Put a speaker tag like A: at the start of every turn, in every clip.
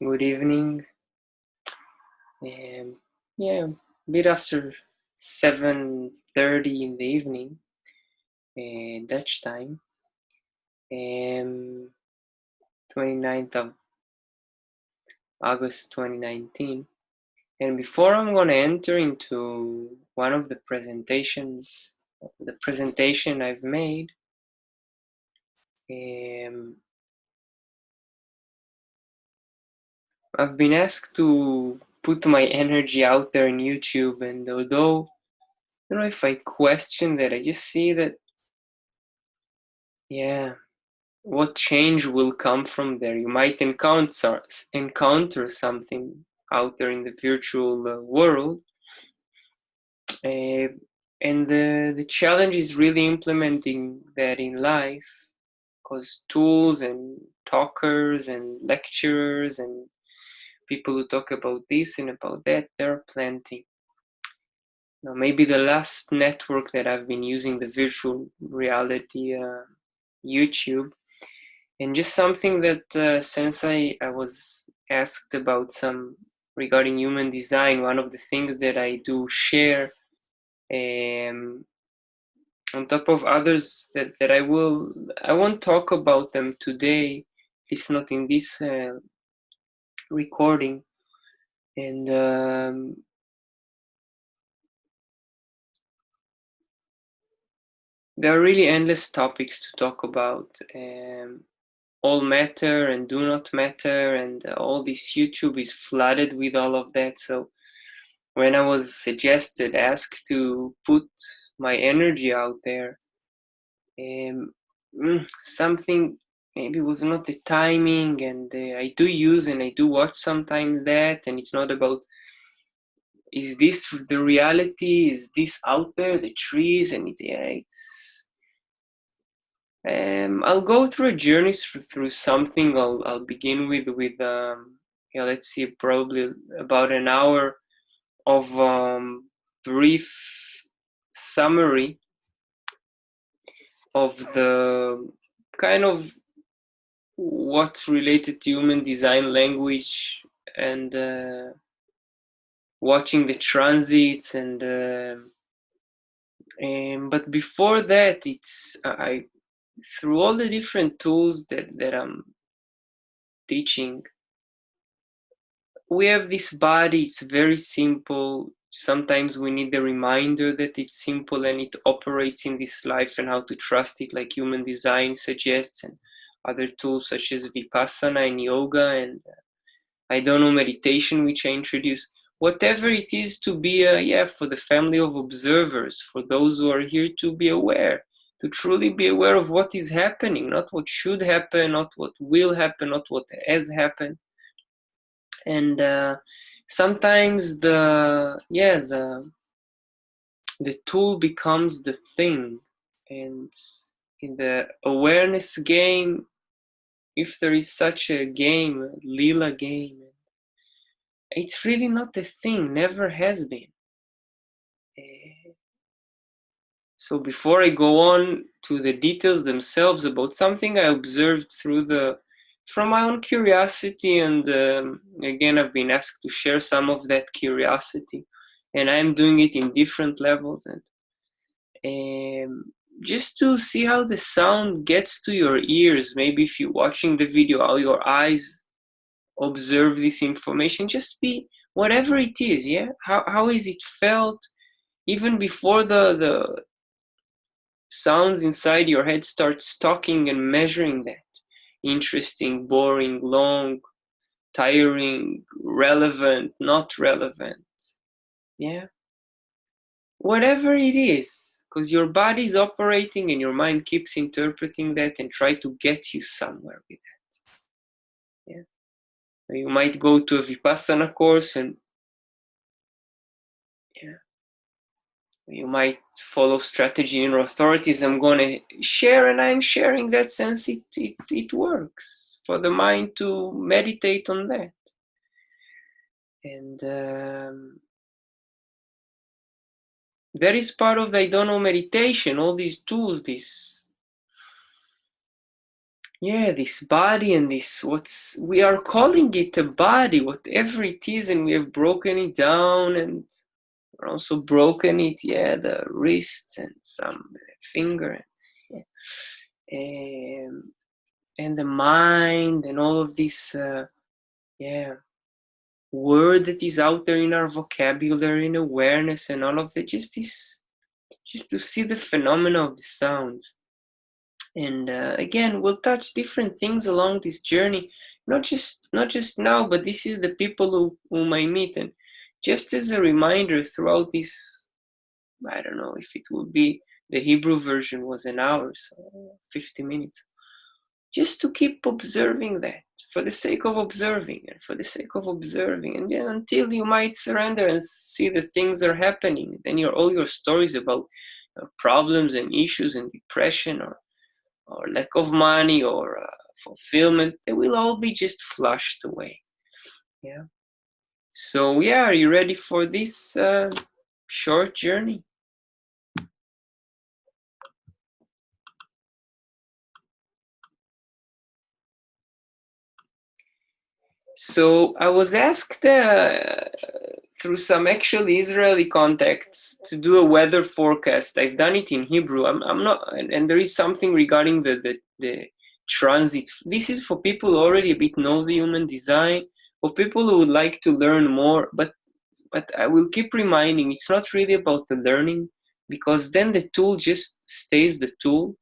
A: Good evening. Yeah, a bit after 7:30 in the evening, Dutch time. 29th of August 2019. And before I'm gonna enter into one of the presentation I've made, I've been asked to put my energy out there in YouTube, and although I don't know if I question that, I just see that, yeah, what change will come from there. You might encounter something out there in the virtual world, uh, and the challenge is really implementing that in life, because tools and talkers and lecturers and people who talk about this and about that, there are plenty. Now, maybe the last network that I've been using, the virtual reality YouTube. And just something that since I was asked about some regarding human design, one of the things that I do share, on top of others that I won't talk about them today, it's not in this recording. And there are really endless topics to talk about. All matter and do not matter, and all this YouTube is flooded with all of that. So when I was asked to put my energy out there, something maybe was not the timing, and I do use and I do watch sometimes that, and it's not about, is this the reality, is this out there, the trees, and it's I'll go through a journey through something. I'll begin with let's see, probably about an hour of brief summary of the kind of what's related to human design language, and watching the transits, and but before that, it's I through all the different tools that I'm teaching, we have this body. It's very simple. Sometimes we need a reminder that it's simple and it operates in this life, and how to trust it, like human design suggests, and other tools such as Vipassana and yoga, and I don't know, meditation, which I introduce. Whatever it is, to be for the family of observers, for those who are here to be aware, to truly be aware of what is happening, not what should happen, not what will happen, not what has happened. And sometimes the tool becomes the thing. And in the awareness game, if there is such a game, a lila game, it's really not a thing, never has been. So before I go on to the details themselves about something I observed from my own curiosity, and again, I've been asked to share some of that curiosity, and I'm doing it in different levels, and just to see how the sound gets to your ears. Maybe if you're watching the video, how your eyes observe this information. Just be whatever it is, yeah. How is it felt even before the sounds inside your head starts talking and measuring that? Interesting, boring, long, tiring, relevant, not relevant, yeah. Whatever it is, because your body's operating and your mind keeps interpreting that and try to get you somewhere with that. Yeah. You might go to a Vipassana course, and yeah, you might follow strategy and authorities I'm going to share, and I'm sharing that since it works for the mind to meditate on that. And that is part of the I don't know meditation, all these tools, this yeah, this body and this, we are calling it a body, whatever it is, and we have broken it down, and we're also broken it, yeah, the wrists and some finger, yeah. And the mind and all of this, yeah, word that is out there in our vocabulary and awareness and all of that, just this, just to see the phenomena of the sounds. And again, we'll touch different things along this journey, not just now, but this is the people whom I meet. And just as a reminder throughout this, I don't know if it will be, the Hebrew version was an hour, so 50 minutes, just to keep observing that, for the sake of observing and for the sake of observing. And then until you might surrender and see that things are happening, then all your stories about problems and issues and depression or lack of money or fulfillment, they will all be just flushed away. Yeah. So yeah, are you ready for this short journey? So I was asked through some actually Israeli contacts to do a weather forecast. I've done it in Hebrew. I'm not, and there is something regarding the transits. This is for people who already a bit know the human design, or people who would like to learn more. But I will keep reminding, it's not really about the learning, because then the tool just stays the tool.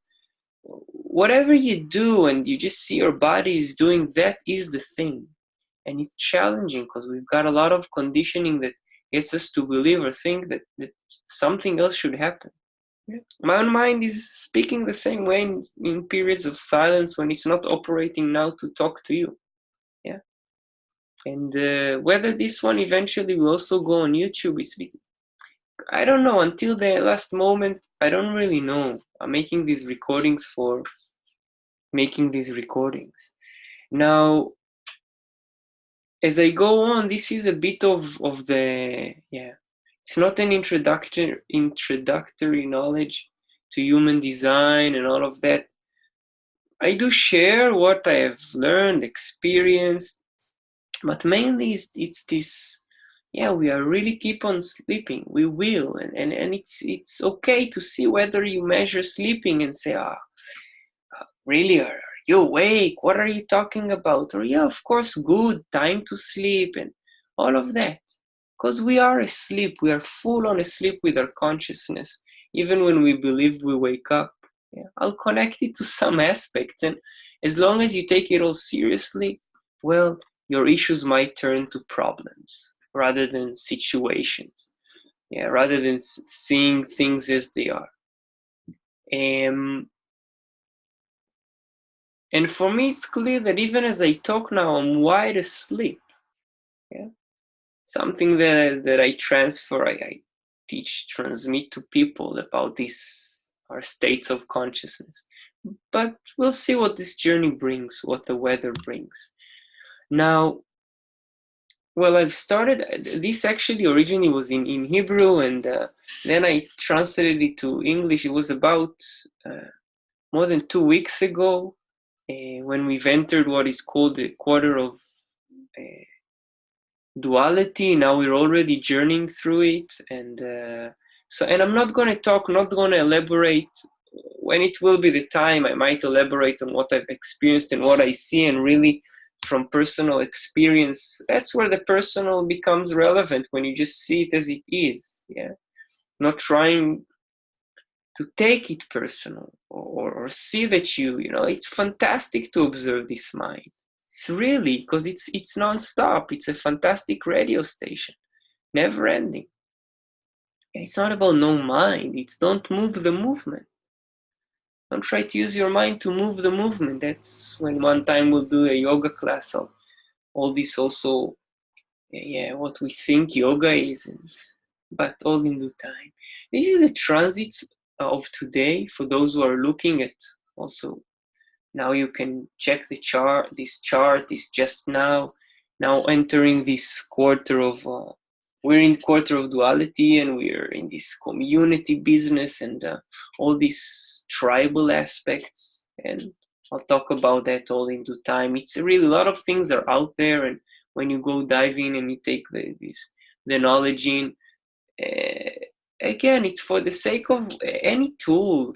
A: Whatever you do and you just see your body is doing, that is the thing. And it's challenging because we've got a lot of conditioning that gets us to believe or think that something else should happen. Yeah. My own mind is speaking the same way in periods of silence when it's not operating now to talk to you. Yeah. And whether this one eventually will also go on YouTube, I don't know. Until the last moment, I don't really know. I'm making these recordings for making these recordings. Now, as I go on, this is a bit of the, yeah, it's not an introductory knowledge to human design and all of that. I do share what I have learned, experienced, but mainly it's this, yeah, we are really keep on sleeping. We will, and it's okay to see whether you measure sleeping and say, really, are you awake? What are you talking about? Or yeah, of course, good, time to sleep and all of that. Because we are asleep, we are full on asleep with our consciousness, even when we believe we wake up. Yeah, I'll connect it to some aspects, and as long as you take it all seriously, well, your issues might turn to problems rather than situations. Yeah, rather than seeing things as they are. And for me, it's clear that even as I talk now, I'm wide asleep. Yeah, something that I transfer, I teach, transmit to people about these our states of consciousness. But we'll see what this journey brings, what the weather brings. Now, well, I've started. This actually originally was in Hebrew, and then I translated it to English. It was about more than 2 weeks ago. When we've entered what is called the quarter of duality. Now we're already journeying through it, and and I'm not going to talk, not going to elaborate. When it will be the time, I might elaborate on what I've experienced and what I see, and really from personal experience. That's where the personal becomes relevant, when you just see it as it is. Yeah, not trying to take it personal, or see that you know, it's fantastic to observe this mind. It's really, because it's non-stop. It's a fantastic radio station, never ending. It's not about no mind. It's don't move the movement. Don't try to use your mind to move the movement. That's when one time we'll do a yoga class of all this also, yeah, what we think yoga is, but all in due time. This is the transits of today for those who are looking at also. Now you can check the chart. This chart is just now entering this quarter of, we're in quarter of duality, and we're in this community business and all these tribal aspects. And I'll talk about that all in due time. It's really a lot of things are out there, and when you go dive in and you take the knowledge in, again, it's for the sake of any tool.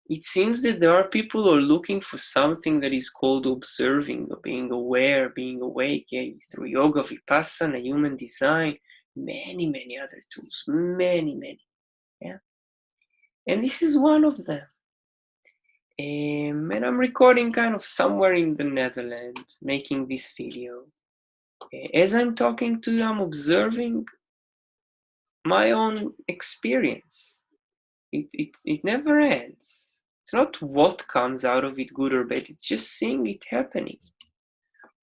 A: It seems that there are people who are looking for something that is called observing, or being aware, being awake, through yoga, vipassana, human design, many other tools, many, yeah. And this is one of them. And I'm recording kind of somewhere in the Netherlands, making this video. As I'm talking to you, I'm observing my own experience. It never ends. It's not what comes out of it, good or bad. It's just seeing it happening.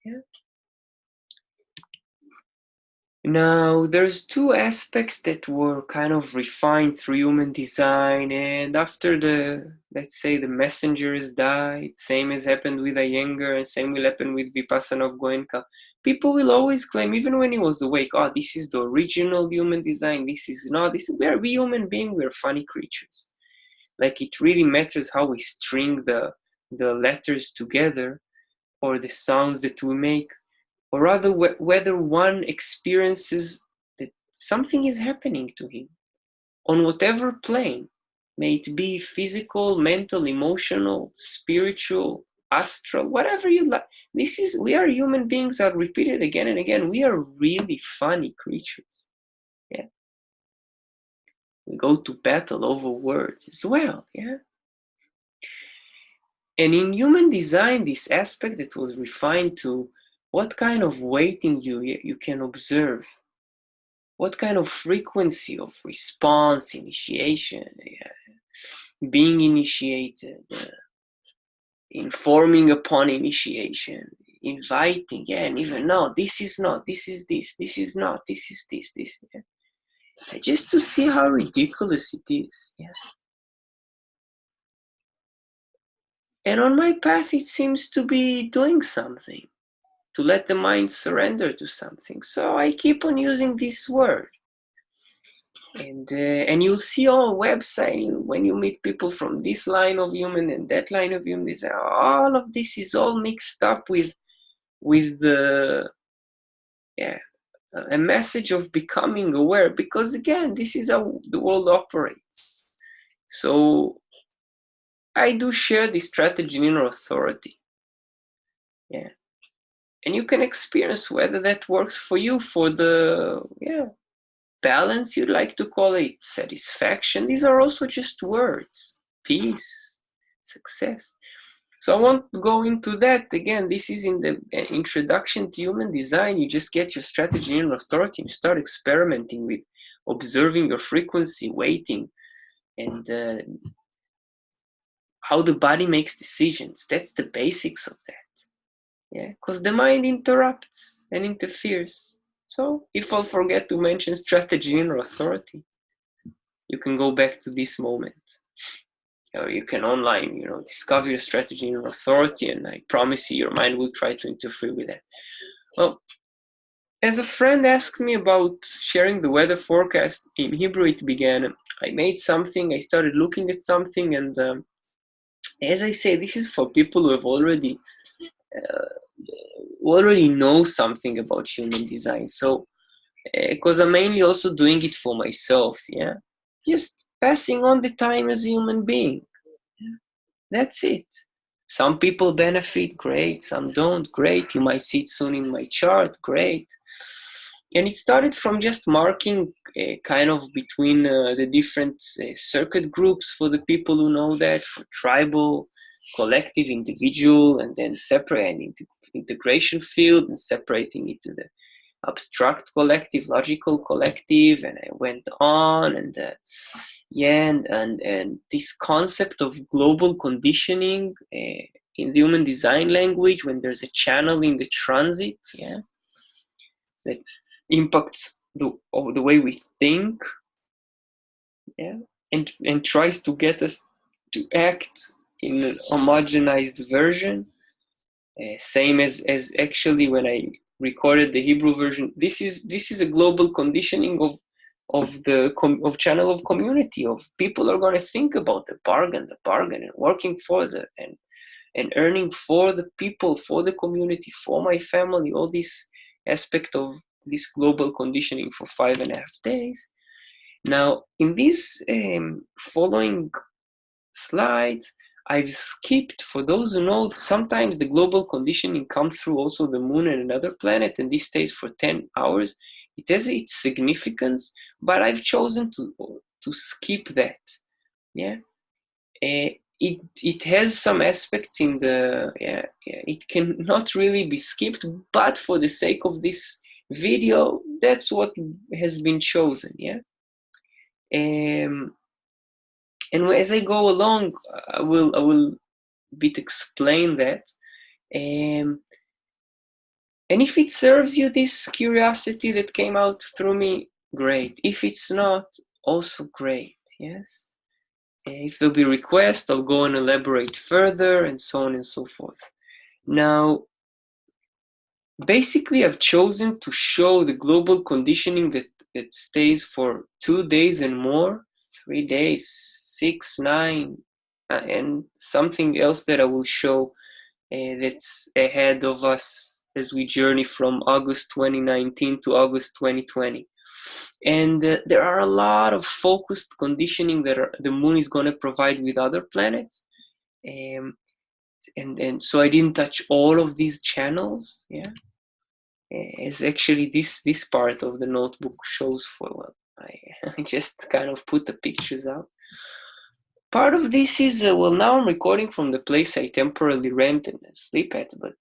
A: Yeah. Now, there's two aspects that were kind of refined through human design, and after let's say the messengers died, same as happened with Iyengar, and same will happen with Vipassana of Goenka, people will always claim, even when he was awake, oh, this is the original human design, this is not, we human beings, we're funny creatures. Like, it really matters how we string the letters together, or the sounds that we make, or rather whether one experiences that something is happening to him on whatever plane, may it be physical, mental, emotional, spiritual, astral, whatever you like. We are human beings. I'll repeat it again and again. We are really funny creatures. Yeah. We go to battle over words as well. Yeah. And in human design, this aspect that was refined to what kind of weighting you can observe, what kind of frequency of response, initiation, being initiated, informing upon initiation, inviting, and even no, this is not, this is this is not, this is this. Yeah. Just to see how ridiculous it is. Yeah. And on my path, it seems to be doing something, to let the mind surrender to something. So I keep on using this word. And you'll see on website, when you meet people from this line of human and that line of human design, all of this is all mixed up with the a message of becoming aware, because again, this is how the world operates. So I do share this strategy in inner authority. Yeah. And you can experience whether that works for you, for the balance, you'd like to call it, satisfaction. These are also just words. Peace, success. So I won't go into that. Again, this is in the introduction to human design. You just get your strategy in authority. You start experimenting with observing your frequency, weighting, and how the body makes decisions. That's the basics of that. Yeah, because the mind interrupts and interferes. So if I'll forget to mention strategy and authority, you can go back to this moment. Or you can online, discover your strategy and authority, and I promise you, your mind will try to interfere with that. Well, as a friend asked me about sharing the weather forecast, in Hebrew it began, I made something, I started looking at something, and as I say, this is for people who have already know something about human design. So, because I'm mainly also doing it for myself, yeah, just passing on the time as a human being. Yeah. That's it. Some people benefit, great. Some don't, great. You might see it soon in my chart, great. And it started from just marking kind of between the different circuit groups for the people who know that, for tribal, collective, individual, and then separating integration field and separating it to the abstract collective, logical collective, and I went on, and and this concept of global conditioning in the human design language, when there's a channel in the transit, that impacts the way we think, and tries to get us to act in a homogenized version. Same as actually when I recorded the Hebrew version. This is a global conditioning of channel of community, of people are going to think about the bargain and working for and and earning for the people, for the community, for my family, all this aspect of this global conditioning for 5.5 days. Now, in these following slides, I've skipped, for those who know, sometimes the global conditioning comes through also the moon and another planet, and this stays for 10 hours. It has its significance, but I've chosen to skip that. Yeah. It has some aspects in the, it cannot really be skipped, but for the sake of this video, that's what has been chosen. Yeah. And as I go along, I will bit explain that. And if it serves you, this curiosity that came out through me, great. If it's not, also great. Yes. If there'll be requests, I'll go and elaborate further, and so on and so forth. Now, basically, I've chosen to show the global conditioning that stays for 2 days and more, 3 days, 6, 9, and something else that I will show that's ahead of us as we journey from August 2019 to August 2020. And there are a lot of focused conditioning that the moon is going to provide with other planets. And so I didn't touch all of these channels. Yeah. As actually this part of the notebook shows for, well, I just kind of put the pictures out. Part of this is, well, now I'm recording from the place I temporarily rent and sleep at, but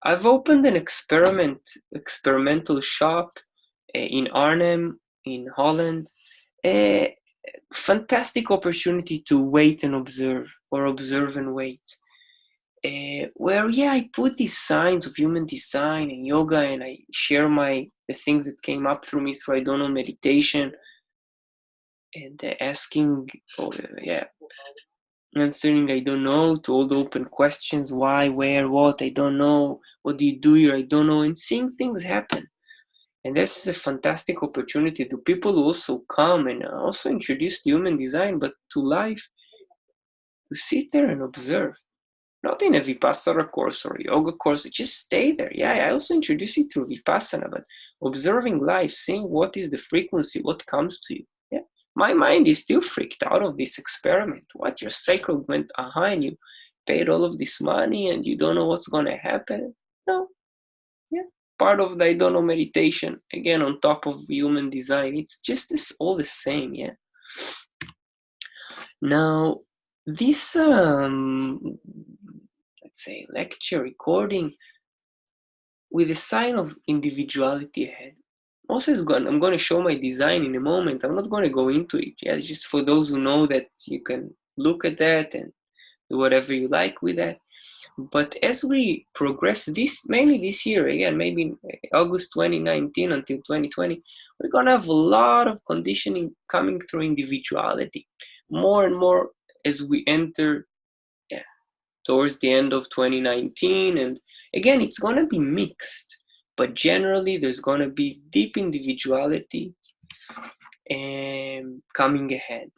A: I've opened an experimental shop in Arnhem, in Holland. Fantastic opportunity to wait and observe, or observe and wait. Where, I put these signs of human design and yoga, and I share the things that came up through me through, I don't know, meditation, and asking, answering I don't know to all the open questions, why, where, what, I don't know, what do you do here, I don't know, and seeing things happen. And this is a fantastic opportunity to people who also come and also introduce human design, but to life, to sit there and observe. Not in a Vipassana course or a yoga course, just stay there. I also introduce you through Vipassana, but observing life, seeing what is the frequency, what comes to you. My mind is still freaked out of this experiment. What, your sacral went and you paid all of this money and you don't know what's going to happen? No. Part of the I don't know meditation, again, on top of human design. It's just all the same. Now, this, let's say, lecture recording with a sign of individuality ahead. Also, I'm going to show my design in a moment. I'm not going to go into it. It's just for those who know that you can look at that and do whatever you like with that. But as we progress mainly this year, again, maybe August 2019 until 2020, we're going to have a lot of conditioning coming through individuality. More and more as we enter towards the end of 2019. And again, it's going to be mixed. But generally, there's going to be deep individuality coming ahead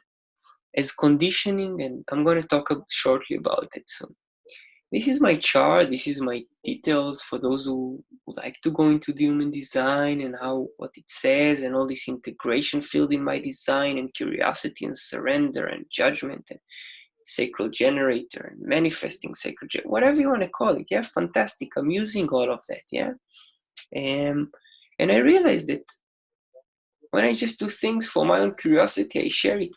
A: as conditioning, and I'm going to talk shortly about it soon. This is my chart. This is my details for those who like to go into the human design and what it says, and all this integration field in my design, and curiosity and surrender and judgment and sacral generator and manifesting sacral generator, whatever you want to call it. Fantastic. I'm using all of that. And I realized that when I just do things for my own curiosity, I share it.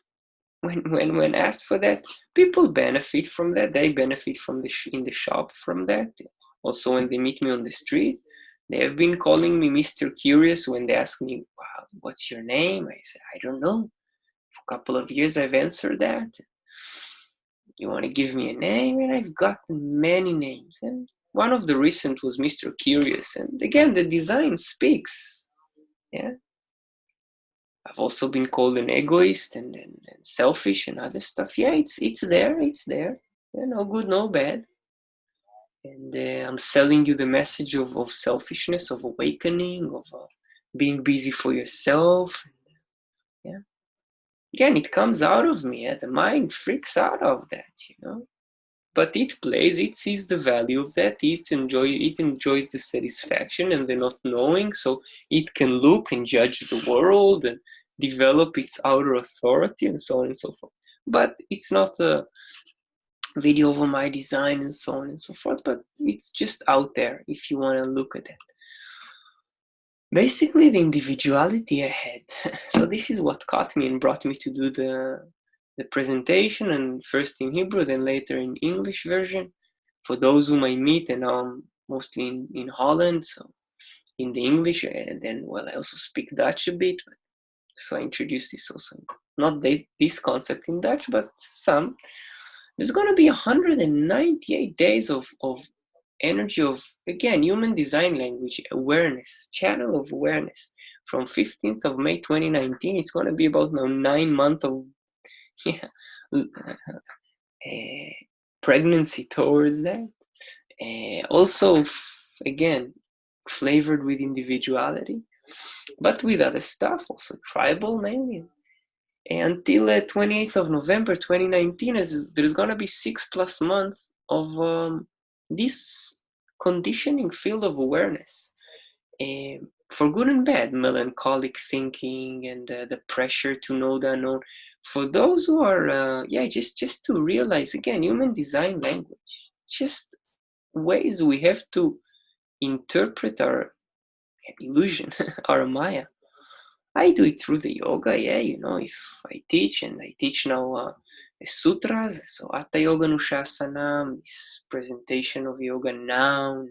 A: When asked for that, people benefit from that. They benefit from in the shop from that. Also, when they meet me on the street, they have been calling me Mr. Curious when they ask me, wow, what's your name? I say, I don't know. For a couple of years, I've answered that. You want to give me a name? And I've gotten many names. And one of the recent was Mr. Curious. And again, the design speaks. I've also been called an egoist and selfish and other stuff. It's there. No good, no bad. And I'm selling you the message of selfishness, of awakening, of being busy for yourself. Again, it comes out of me. The mind freaks out of that, but it plays, it sees the value of that, it enjoys the satisfaction and the not knowing, so it can look and judge the world and develop its outer authority and so on and so forth. But it's not a video over my design and so on and so forth, but it's just out there if you want to look at it. Basically, the individuality ahead. So this is what caught me and brought me to do the presentation, and first in Hebrew, then later in English version. For those whom I meet, and now I'm mostly in Holland, so in the English, and then, well, I also speak Dutch a bit, so I introduced this also. Not this concept in Dutch, but some. There's going to be 198 days of energy of, again, human design language, awareness, channel of awareness. From 15th of May 2019, it's going to be about now 9 months of pregnancy towards that. Also, again, flavored with individuality, but with other stuff, also tribal mainly. Until 28th of November 2019, there's going to be 6+ months of this conditioning field of awareness, for good and bad, melancholic thinking and the pressure to know the unknown. For those who are, just to realize, again, human design language, just ways we have to interpret our illusion, our Maya. I do it through the yoga, if I teach, and I teach now the sutras, so Hatha Yoga Anushasana, this presentation of yoga now.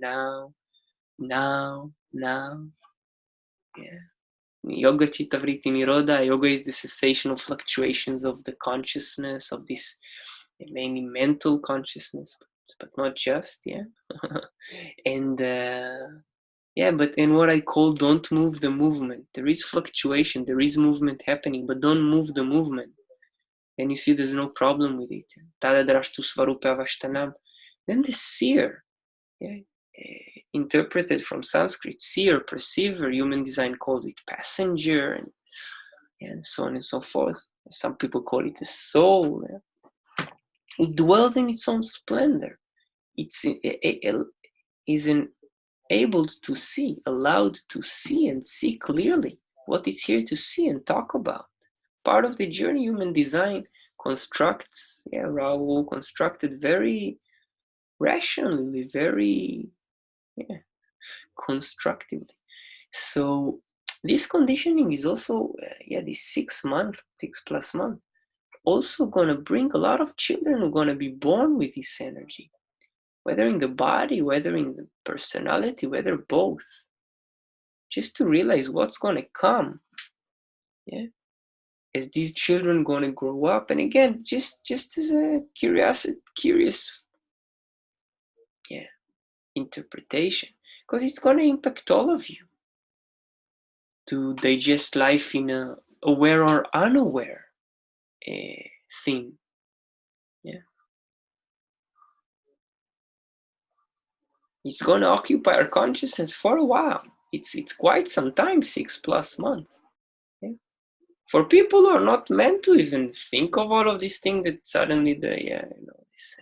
A: Yoga Chitta Vritti Nirodha. Yoga is the cessation of fluctuations of the consciousness, of this mainly mental consciousness, but not just, and but in what I call don't move the movement. There is fluctuation, there is movement happening, but don't move the movement. And you see there's no problem with it. Then the seer, interpreted from Sanskrit, seer, perceiver, human design calls it passenger, and so on and so forth. Some people call it the soul. It dwells in its own splendor. It's able to see, allowed to see and see clearly what it's here to see and talk about. Part of the journey, human design constructs, Raoul constructed very rationally, very constructively. So this conditioning is also, this 6+ months, also going to bring a lot of children who are going to be born with this energy, whether in the body, whether in the personality, whether both. Just to realize what's going to come, as these children going to grow up. And again, just as a curious interpretation, because it's going to impact all of you to digest life in a aware or unaware thing. It's going to occupy our consciousness for a while. It's quite some time, 6+ months. For people who are not meant to even think of all of these things that suddenly these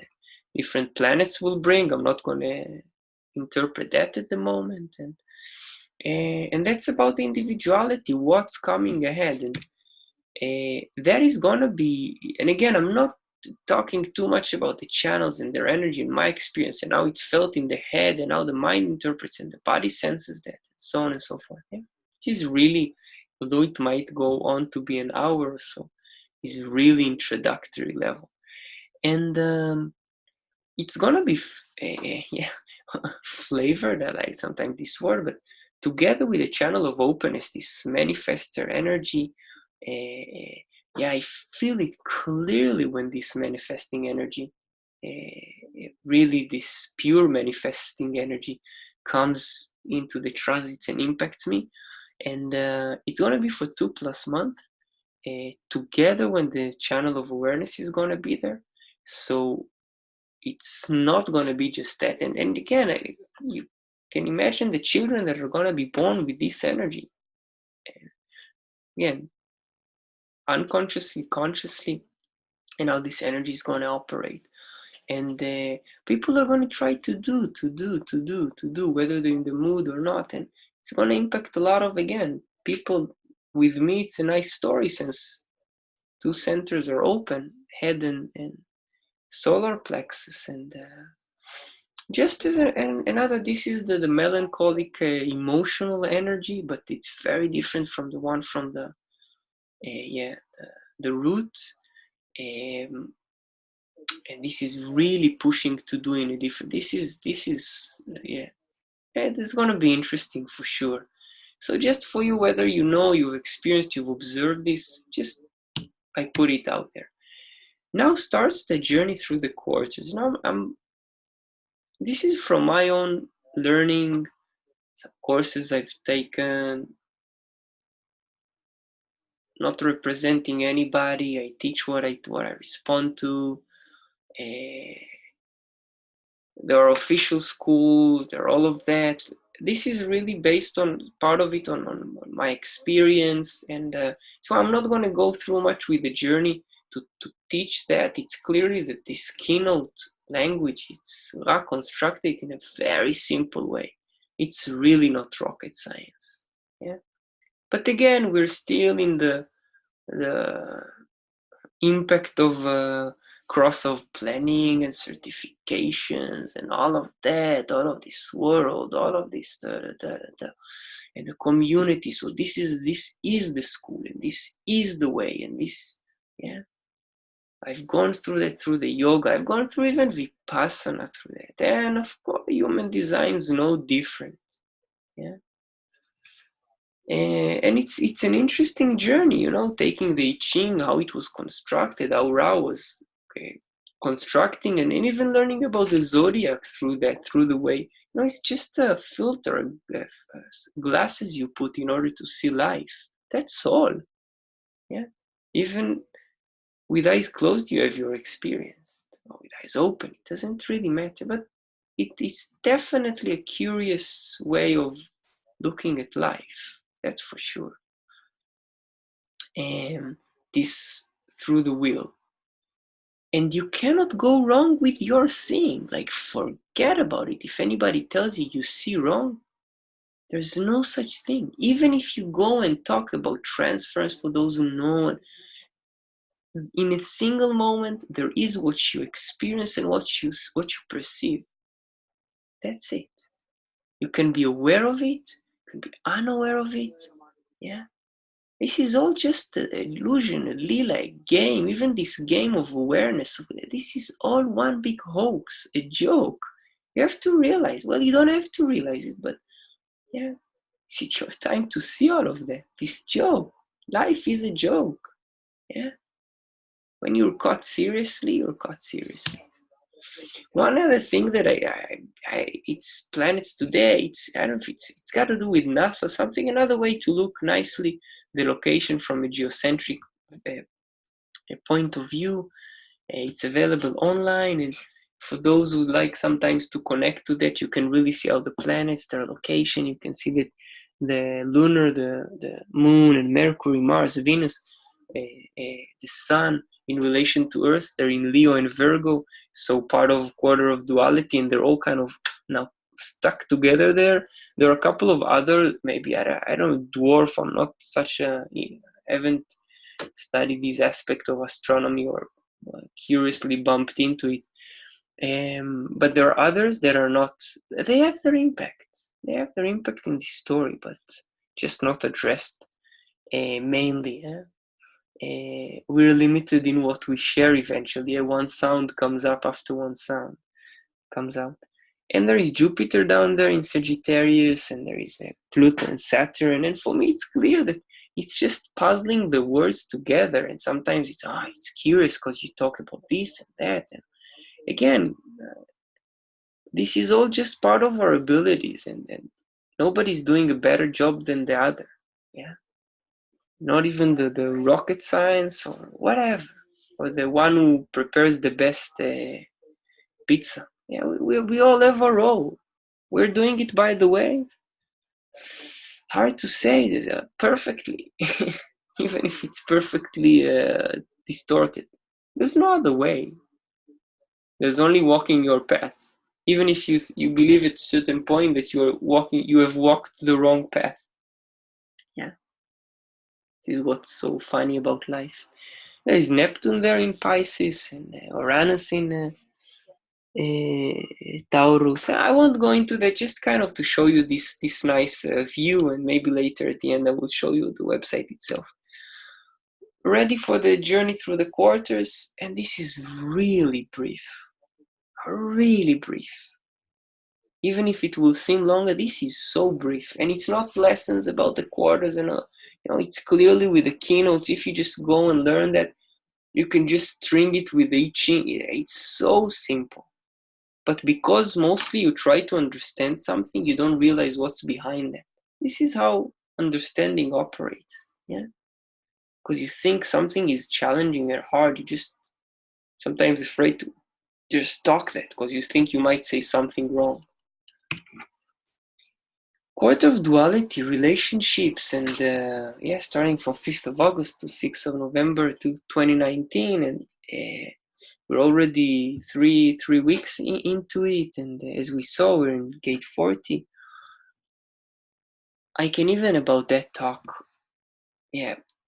A: different planets will bring. I'm not going to interpret that at the moment. And that's about the individuality, what's coming ahead. And that is going to be, and again, I'm not talking too much about the channels and their energy in my experience and how it's felt in the head and how the mind interprets and the body senses that, and so on and so forth. It's really, although it might go on to be an hour or so, is really introductory level. And it's gonna be flavored. I like sometimes this word, but together with a channel of openness, this manifester energy, I feel it clearly when this manifesting energy, really this pure manifesting energy comes into the transits and impacts me. And it's going to be for 2+ months, together when the channel of awareness is going to be there. So it's not going to be just that. And again, you can imagine the children that are going to be born with this energy. Again, unconsciously, consciously, and how this energy is going to operate. And people are going to try to do, whether they're in the mood or not. And it's going to impact a lot of, again, people. With me, it's a nice story since two centers are open, head and solar plexus. And just as another, this is the melancholic emotional energy, but it's very different from the one from the root. And this is really pushing to do in a different, this is it's going to be interesting for sure. So just for you, whether you know, you've experienced, you've observed this, just I put it out there. Now starts the journey through the quarters. Now this is from my own learning, some courses I've taken, not representing anybody. I teach what I respond to. There are official schools, there are all of that. This is really based on, part of it on my experience. And so I'm not going to go through much with the journey to teach that. It's clearly that this keynote language, it's constructed in a very simple way. It's really not rocket science. Yeah. But again, we're still in the impact of cross of planning and certifications and all of that, all of this world, all of this and the community. So this is the school, and this is the way, and this, yeah. I've gone through that, through the yoga. I've gone through even Vipassana through that. And of course, human design is no different. Yeah. And it's an interesting journey, taking the I Ching, how it was constructed, how Ra was constructing, and even learning about the zodiac through the way. It's just a filter, glasses you put in order to see life. That's all. Yeah. Even with eyes closed, you have your experience. Or with eyes open, it doesn't really matter. But it is definitely a curious way of looking at life. That's for sure. And this through the will. And you cannot go wrong with your seeing. Like, forget about it. If anybody tells you see wrong, there's no such thing. Even if you go and talk about transference, for those who know, in a single moment, there is what you experience and what you perceive. That's it. You can be aware of it, you can be unaware of it. Yeah. This is all just an illusion, a lila, a game. Even this game of awareness, this is all one big hoax, a joke. You have to realize, well, you don't have to realize it, but yeah, it's your time to see all of that. This joke, life is a joke. Yeah. When you're caught seriously, you're caught seriously. One other thing that it's planets today, I don't know if it's got to do with NASA or something, another way to look nicely the location from a geocentric point of view. It's available online, and for those who like sometimes to connect to that, you can really see all the planets, their location. You can see that the lunar, the moon, and Mercury, Mars, Venus, the sun in relation to Earth, they're in Leo and Virgo, so part of quarter of duality, and they're all kind of now stuck together there. There are a couple of other, maybe I don't know, dwarf. I'm not such a, haven't studied this aspect of astronomy or curiously bumped into it. But there are others that are not, they have their impact. They have their impact in this story, but just not addressed mainly. We're limited in what we share eventually. One sound comes up after one sound comes out. And there is Jupiter down there in Sagittarius, and there is Pluto and Saturn. And for me, it's clear that it's just puzzling the words together. And sometimes it's curious because you talk about this and that. And again, this is all just part of our abilities, and nobody's doing a better job than the other. Yeah. Not even the rocket science or whatever, or the one who prepares the best pizza. Yeah, we all have a role. We're doing it, by the way. Hard to say this perfectly, even if it's perfectly distorted. There's no other way. There's only walking your path. Even if you believe at a certain point that you have walked the wrong path. Yeah. This is what's so funny about life. There is Neptune there in Pisces and Uranus in Taurus. I won't go into that, just kind of to show you this nice view, and maybe later at the end I will show you the website itself. Ready for the journey through the quarters, and this is really brief. Really brief. Even if it will seem longer, this is so brief, and it's not lessons about the quarters and it's clearly with the keynotes. If you just go and learn that, you can just string it with the I Ching. It's so simple, but because mostly you try to understand something, you don't realize what's behind it. This is how understanding operates. Yeah, because you think something is challenging or hard, you just sometimes afraid to just talk that because you think you might say something wrong. Quarter of duality, relationships, and starting from 5th of August to 6th of November to 2019, and we're already three weeks into it, and as we saw, we're in gate 40. I can even about that talk,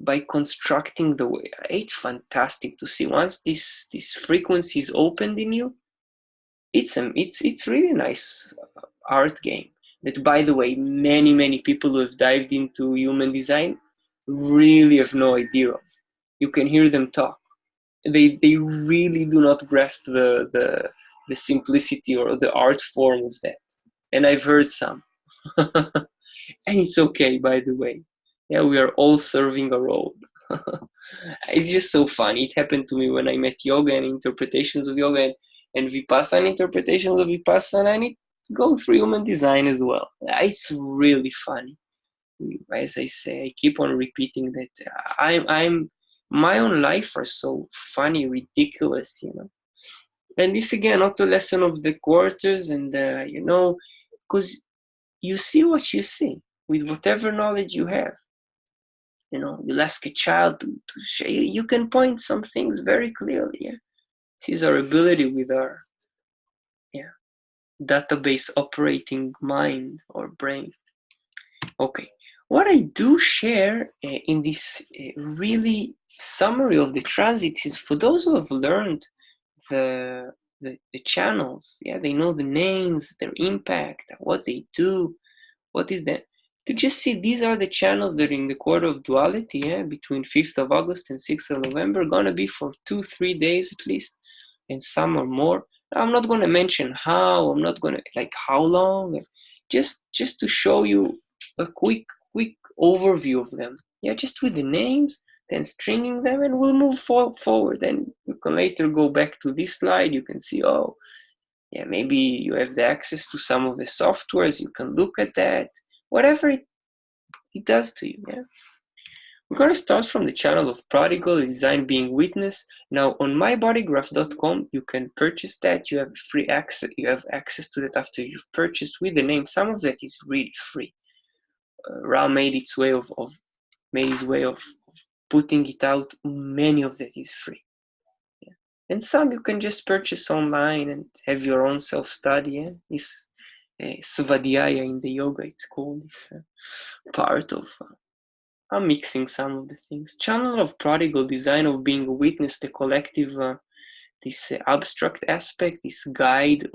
A: by constructing the way. It's fantastic to see once this frequency is opened in you. It's really nice art game. That, by the way, many people who have dived into human design really have no idea of. You can hear them talk. They really do not grasp the simplicity or the art form of that. And I've heard some. And it's okay, by the way. Yeah, we are all serving a role. It's just so funny. It happened to me when I met yoga and interpretations of yoga and Vipassana interpretations of Vipassana, and it go through human design as well. It's really funny. As I say, I keep on repeating that I'm my own life are so funny, ridiculous, And this again, not a lesson of the quarters, and because you see what you see with whatever knowledge you have. You'll ask a child to share. You can point some things very clearly. Yeah, this is our ability with our database operating mind or brain. Okay, what I do share in this really summary of the transits is for those who have learned the channels. Yeah, they know the names, their impact, what they do, what is that. To just see these are the channels that are in the quarter of duality, between 5th of August and 6th of November, gonna be for 2-3 days at least, and some or more. I'm not gonna mention how, I'm not gonna how long, just to show you a quick overview of them. Yeah, just with the names, then stringing them, and we'll move forward. And you can later go back to this slide. You can see, maybe you have the access to some of the softwares. You can look at that. Whatever it does to you, We're going to start from the channel of Prodigal, Design Being Witness. Now, on mybodygraph.com, you can purchase that. You have free access. You have access to that after you've purchased with the name. Some of that is really free. Ra made his way of putting it out. Many of that is free. And some you can just purchase online and have your own self-study. This Svadhyaya in the yoga, it's called. It's part of I'm mixing some of the things. Channel of Prodigal, Design of Being a Witness, the collective, this abstract aspect, this guide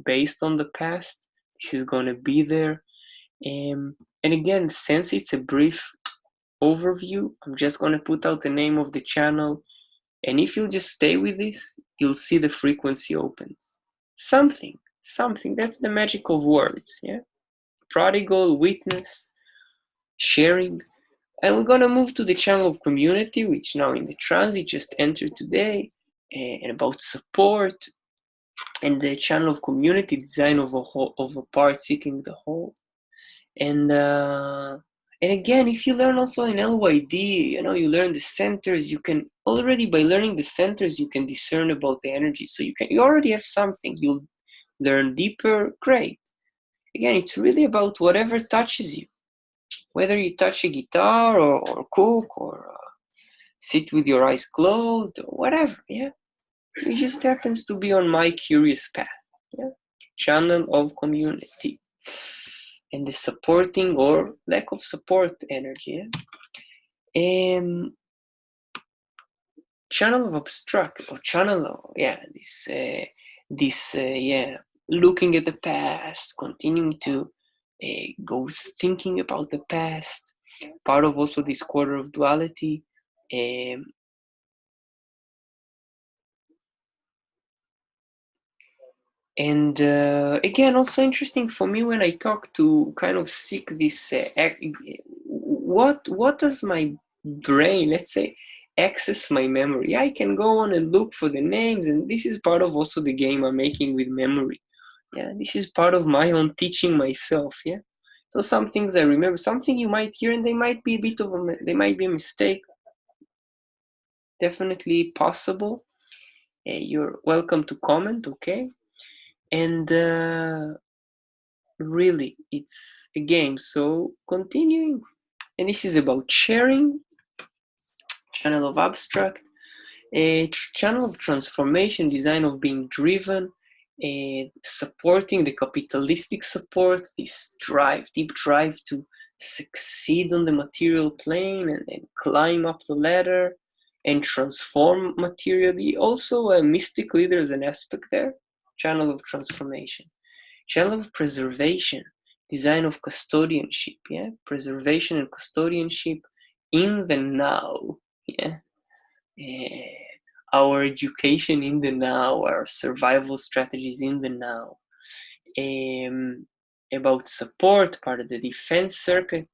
A: based on the past. This is going to be there. And again, since it's a brief overview, I'm just going to put out the name of the channel. And if you just stay with this, you'll see the frequency opens. Something. That's the magic of words. Prodigal, witness, sharing. And we're going to move to the channel of community, which now in the transit just entered today, and about support, and the channel of community, design of a part seeking the whole. And again, if you learn also in LYD, you learn the centers. You can already, by learning the centers, you can discern about the energy. So you already have something. You'll learn deeper, great. Again, it's really about whatever touches you. Whether you touch a guitar or cook or sit with your eyes closed or whatever, It just happens to be on my curious path. Yeah? Channel of community. And the supporting or lack of support energy. Yeah? Channel of abstract or channel of, looking at the past, continuing to go thinking about the past, part of also this quarter of duality. And again, also interesting for me when I talk to kind of seek this, what does my brain, let's say, access my memory? I can go on and look for the names, and this is part of also the game I'm making with memory. Yeah, this is part of my own teaching myself. Yeah, so some things I remember, something you might hear, and they might be a bit of they might be a mistake. Definitely possible. You're welcome to comment. Okay. And really, it's a game. So continuing, and this is about sharing, channel of abstract, a channel of transformation, design of being driven, supporting the capitalistic support, this drive, deep drive to succeed on the material plane and climb up the ladder and transform materially. Also, a mystic leader is an aspect there, channel of transformation. Channel of preservation, design of custodianship, yeah, preservation and custodianship in the now, yeah, our education in the now, our survival strategies in the now, about support, part of the defense circuit,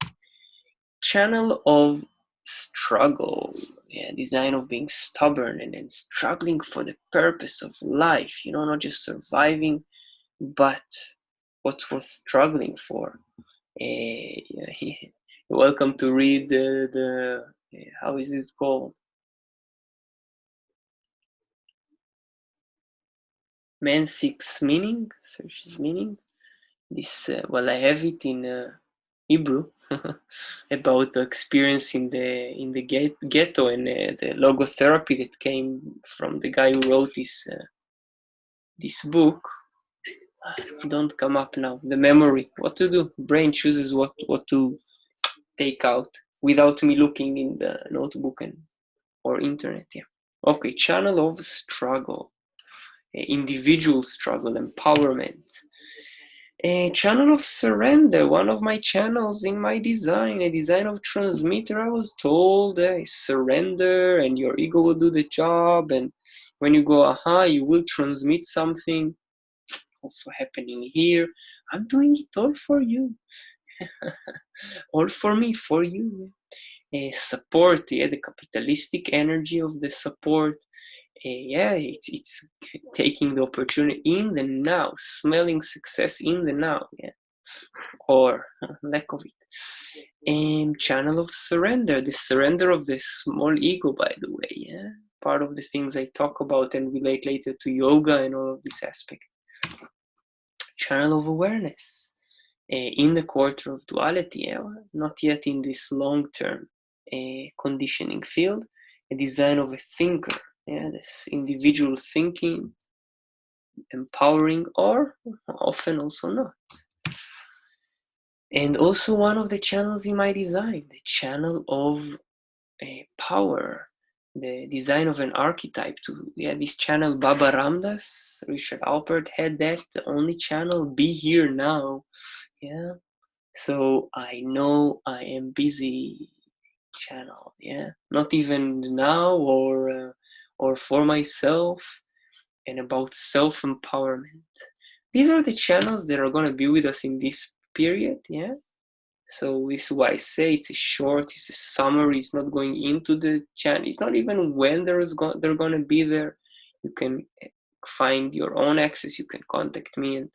A: channel of struggle, yeah, design of being stubborn and then struggling for the purpose of life, you know, not just surviving, but what's worth struggling for. You're welcome to read the how is it called? Man seeks meaning, searches meaning. This well, I have it in Hebrew about the experience in the ghetto and the logotherapy that came from the guy who wrote this book. Don't come up now. The memory, what to do? Brain chooses what to take out without me looking in the notebook and or internet. Yeah. Okay. Channel of struggle, individual struggle, empowerment. A channel of surrender, one of my channels in my design, a design of transmitter. I was told surrender and your ego will do the job, and when you go aha, you will transmit something. Also happening here. I'm doing it all for you. All for me, for you. Support, yeah, the capitalistic energy of the support. Yeah, it's taking the opportunity in the now, smelling success in the now, yeah, or lack of it. And channel of surrender, the surrender of the small ego, by the way, yeah, part of the things I talk about and relate later to yoga and all of this aspect. Channel of awareness, in the quarter of duality, yeah, not yet in this long-term conditioning field, a design of a thinker, yeah, this individual thinking, empowering, or often also not. And also one of the channels in my design, the channel of power, the design of an archetype. To this channel, Baba Ramdas, Richard Alpert had that, the only channel, be here now. Yeah. So I know I am busy channel, yeah, not even now or for myself, and about self-empowerment. These are the channels that are going to be with us in this period, yeah. So this is why I say it's a short, it's a summary. It's not going into the channel. It's not even when they're going to be there. You can find your own access. You can contact me, and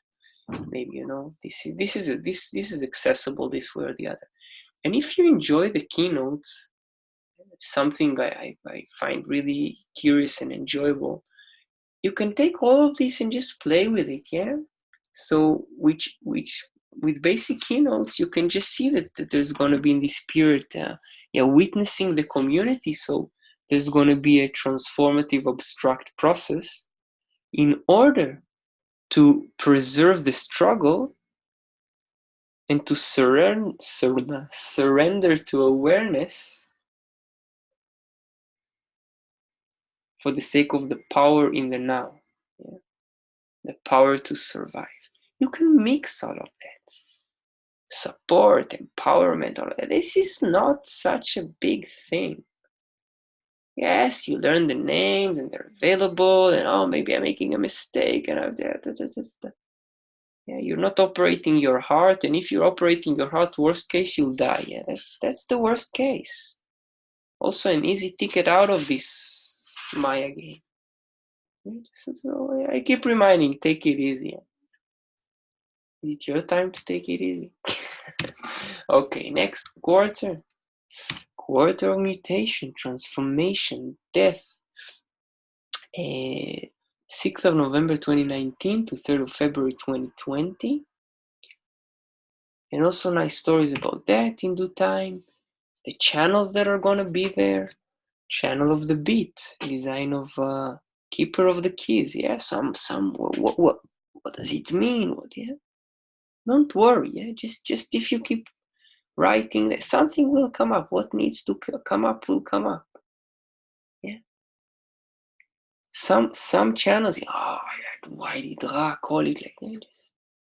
A: maybe this is accessible this way or the other. And if you enjoy the keynotes, something I find really curious and enjoyable, you can take all of this and just play with it, yeah. So which with basic keynotes, you can just see that there's going to be in this spirit, witnessing the community. So there's going to be a transformative abstract process in order to preserve the struggle and to surrender to awareness for the sake of the power in the now, yeah? The power to survive. You can mix all of that. Support, empowerment, all of that. This is not such a big thing. Yes, you learn the names and they're available, and oh, maybe I'm making a mistake, and yeah, you're not operating your heart, and if you're operating your heart, worst case, you'll die. Yeah, that's the worst case. Also, an easy ticket out of this Maya game. I keep reminding, take it easy. Is it your time to take it easy? Okay, next quarter. Quarter of mutation, transformation, death. 6th of November 2019 to 3rd of February 2020. And also nice stories about that in due time. The channels that are going to be there. Channel of the beat, design of keeper of the keys. Yeah, what does it mean? What, yeah? Don't worry, yeah. Just if you keep writing, that something will come up. What needs to come up will come up. Yeah. Some channels, why did Ra call it like that?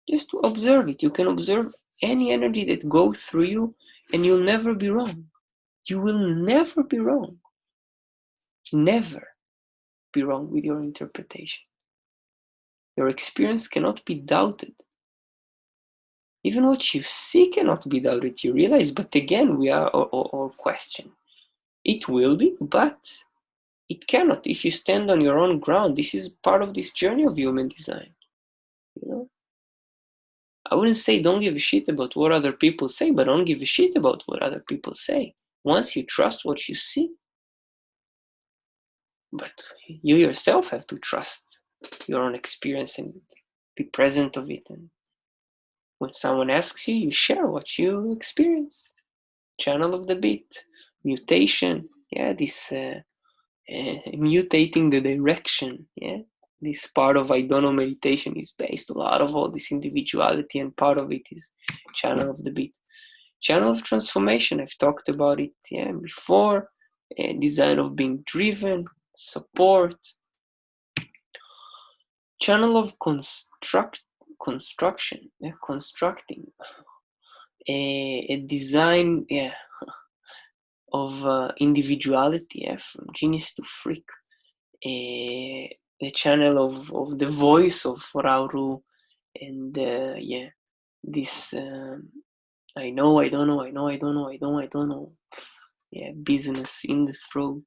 A: Just observe it. You can observe any energy that goes through you, and you'll never be wrong. You will never be wrong. Never be wrong with your interpretation. Your experience cannot be doubted. Even what you see cannot be doubted, you realize, but again, we are or question. It will be, but it cannot if you stand on your own ground. This is part of this journey of human design. You know? I wouldn't say don't give a shit about what other people say, but don't give a shit about what other people say. Once you trust what you see, but you yourself have to trust your own experience and be present of it. And when someone asks you, you share what you experience. Channel of the beat, mutation, yeah, this mutating the direction, yeah. This part of I don't know meditation is based a lot of all this individuality, and part of it is channel of the beat. Channel of transformation, I've talked about it, yeah, before. Design of being driven, support. Channel of construction, yeah, constructing. A design, yeah, of individuality, yeah, from genius to freak. The channel of the voice of Rauru, and yeah, this I know, I don't know, I know, I don't know, I don't know. Yeah, business in the throat.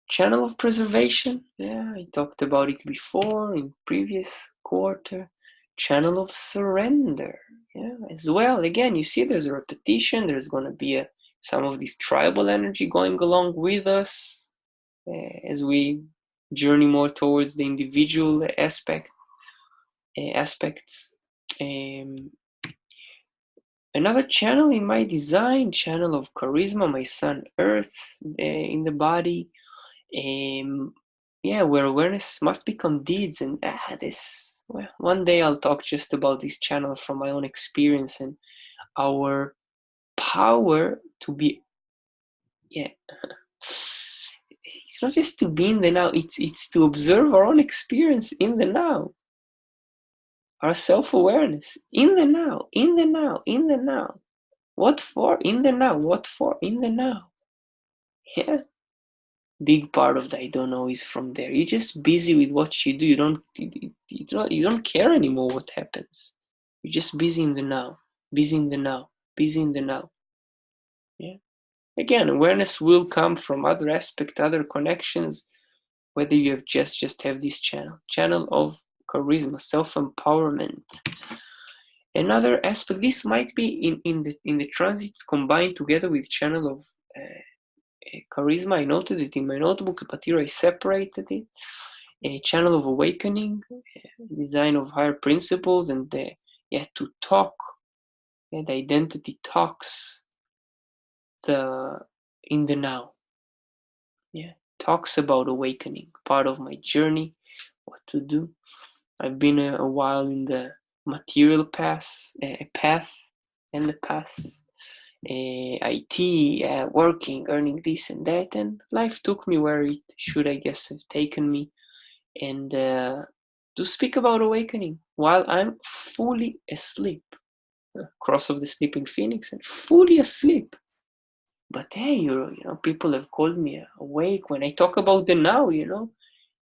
A: Channel of preservation, yeah, I talked about it before in previous quarter. Channel of surrender, yeah, as well. Again, you see there's a repetition, there's going to be some of this tribal energy going along with us as we journey more towards the individual aspects. Another channel in my design, channel of charisma, my sun earth in the body. Yeah, where awareness must become deeds, and this, well, one day I'll talk just about this channel from my own experience and our power to be, yeah. It's not just to be in the now, it's to observe our own experience in the now. Our self-awareness in the now, in the now, in the now. What for? In the now. What for? In the now. Yeah. Big part of the I don't know is from there. You're just busy with what you do. You don't care anymore what happens. You're just busy in the now. Busy in the now. Busy in the now. Yeah. Again, awareness will come from other aspects, other connections, whether you have just have this channel of charisma, self-empowerment. Another aspect, this might be in the transits combined together with channel of charisma. I noted it in my notebook, but here I separated it. A channel of awakening, design of higher principles, and to talk. The identity talks in the now. Yeah, talks about awakening, part of my journey, what to do. I've been a while in the material path and the past, IT, working, earning this and that, and life took me where it should, I guess, have taken me. And to speak about awakening while I'm fully asleep, cross of the sleeping phoenix, and fully asleep. But hey, people have called me awake when I talk about the now.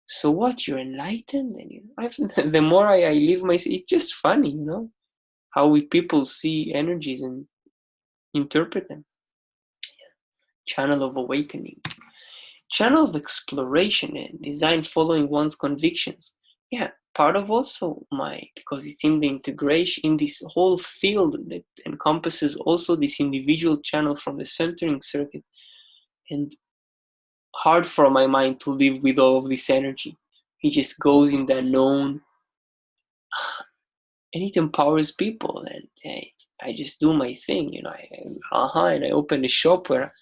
A: So what? You're enlightened, and the more I live my, it's just funny, how we people see energies and interpret them. Channel of awakening, channel of exploration and design following one's convictions. Yeah, part of also because it's in the integration in this whole field that encompasses also this individual channel from the centering circuit, and hard for my mind to live with all of this energy. It just goes in the unknown, and it empowers people. And hey, I just do my thing, and I open a shop where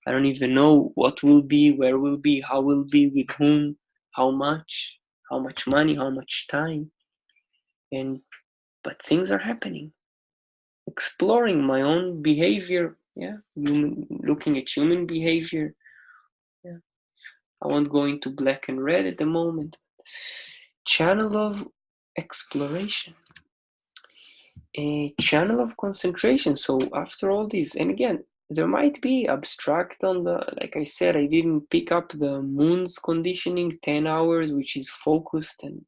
A: I don't even know what will be, where will be, how will be, with whom, how much money, how much time, but things are happening. Exploring my own behavior, looking at human behavior. Yeah, I won't go into black and red at the moment. Channel of exploration, a channel of concentration. So after all this, and again, there might be abstract on like I said, I didn't pick up the moon's conditioning, 10 hours, which is focused and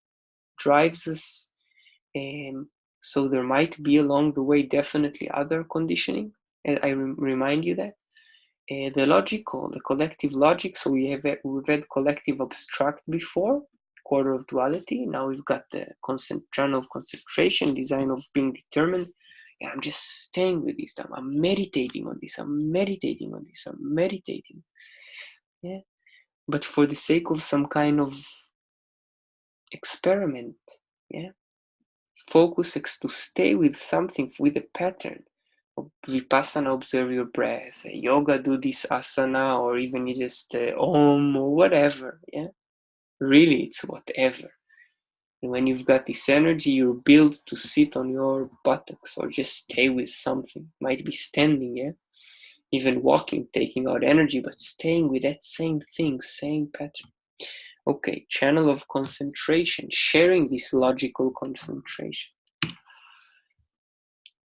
A: drives us. So there might be along the way definitely other conditioning. And I remind you that. The logical, the collective logic. So we've had collective abstract before, quarter of duality. Now we've got the channel of concentration, design of being determined. Yeah, I'm just staying with this. I'm meditating on this. I'm meditating on this. I'm meditating. Yeah, but for the sake of some kind of experiment. Yeah, focus to stay with something, with a pattern. Vipassana, observe your breath. Yoga, do this asana, or even you just om or whatever. Yeah, really, it's whatever. And when you've got this energy, you're built to sit on your buttocks or just stay with something. Might be standing, yeah, even walking, taking out energy, but staying with that same thing, same pattern. Okay, channel of concentration, sharing this logical concentration.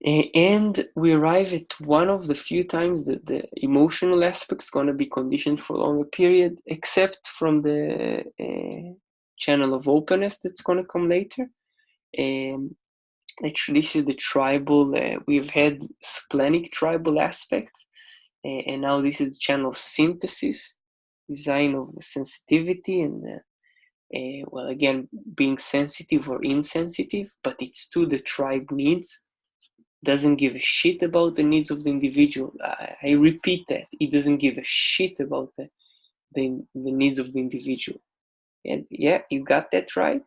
A: And we arrive at one of the few times that the emotional aspect is going to be conditioned for a longer period, except from the channel of openness that's going to come later. Actually, this is the tribal, we've had splenic tribal aspect, and now this is the channel of synthesis, design of sensitivity, and well, again, being sensitive or insensitive, but it's to the tribe needs. Doesn't give a shit about the needs of the individual. I repeat that. It doesn't give a shit about the needs of the individual. And yeah, you got that right.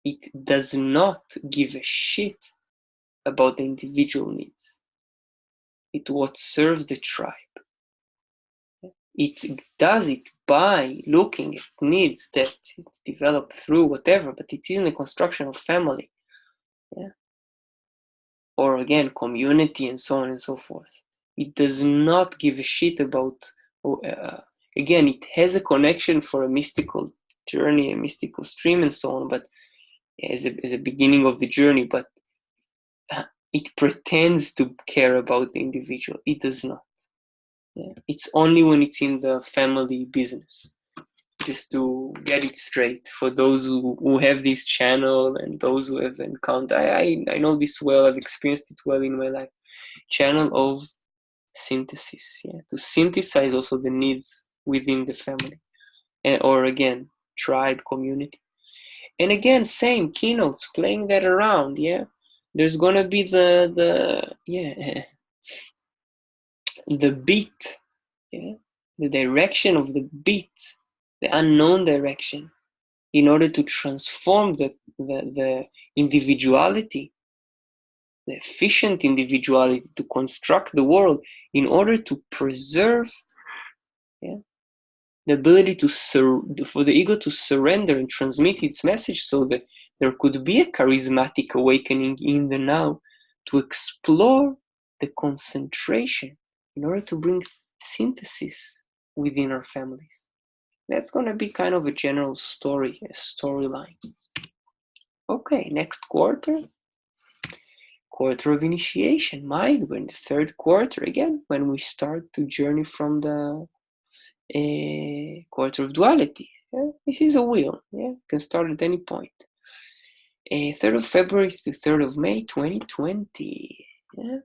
A: It does not give a shit about the individual needs. It's what serves the tribe. It does it by looking at needs that it developed through whatever, but it's in the construction of family. Yeah. Or again, community and so on and so forth. It does not give a shit about, again, it has a connection for a mystical journey, a mystical stream and so on, but as a beginning of the journey, but it pretends to care about the individual. It does not. Yeah. It's only when it's in the family business. Just to get it straight for those who have this channel and those who have encountered. I know this well. I've experienced it well in my life. Channel of synthesis, yeah, to synthesize also the needs within the family, or again, tribe, community. And again, same keynotes, playing that around, yeah. There's gonna be the the beat, yeah, the direction of the beat, the unknown direction, in order to transform the individuality, the efficient individuality, to construct the world in order to preserve, yeah, the ability for the ego to surrender and transmit its message, so that there could be a charismatic awakening in the now, to explore the concentration in order to bring synthesis within our families. That's going to be kind of a general story, a storyline. Okay, next quarter of initiation, mind. We're in the third quarter again, when we start to journey from the quarter of duality. Yeah? This is a wheel. Yeah, it can start at any point. 3rd of February to 3rd of May 2020. Yeah?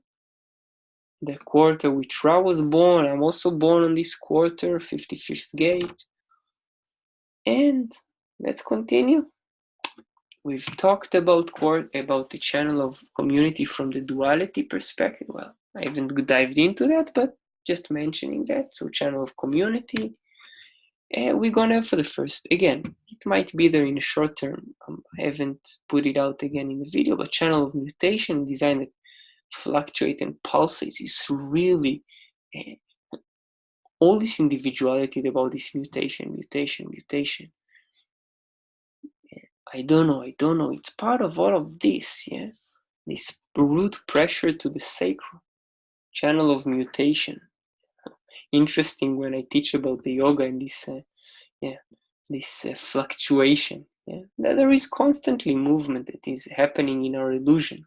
A: The quarter which Ra was born. I'm also born on this quarter, 55th gate. And let's continue. We've talked about the channel of community from the duality perspective. Well, I haven't dived into that, but just mentioning that. So channel of community. We're gonna, for the first, again, it might be there in the short term. I haven't put it out again in the video, but channel of mutation, design that fluctuate and pulsates, is really all this individuality about this mutation. I don't know. It's part of all of this, yeah. This root pressure to the sacral, channel of mutation. Interesting when I teach about the yoga and this fluctuation. Yeah, there is constantly movement that is happening in our illusion.